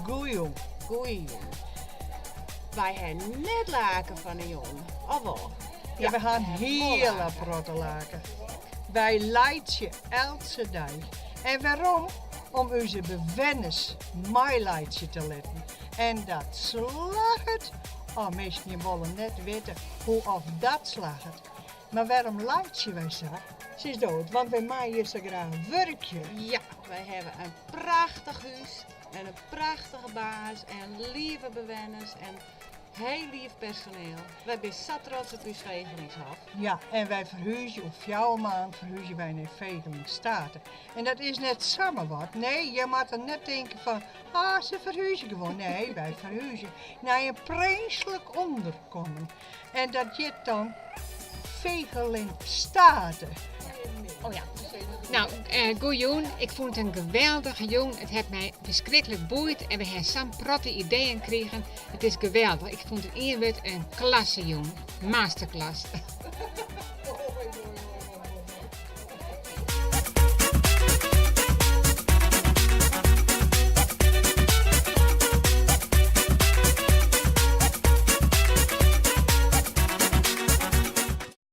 Goeie. Goeie. Wij hebben net laken van een jongen. Of wel? Ja, we gaan hele laken. protte laken. Wij leiden elke dag. En waarom? Om onze bewenners meeleidje te laten. En dat slaget. Oh, mensen willen net weten hoe of dat slaget. Maar waarom leidje wij zo? Ze is dood, want wij maaien zo graag werkje. Ja, wij hebben een prachtig huis en een prachtige baas en lieve bewoners en heel lief personeel. Wij zijn zo trots op uw Vegelingshaf. Ja, en wij verhuizen op jouw maand verhuizen wij naar Vegelingstaten. En dat is net samen wat. Nee, je moet er net denken van, ze verhuizen gewoon. Nee, wij verhuizen naar een prinselijk onderkomen. En dat je dan Vegelingstaten. Oh ja. Nou, goeie, ik vond het een geweldige jongen. Het heeft mij verschrikkelijk boeid en we hebben zo'n protte ideeën gekregen. Het is geweldig. Ik vond het eerder een klasse jongen. Masterclass.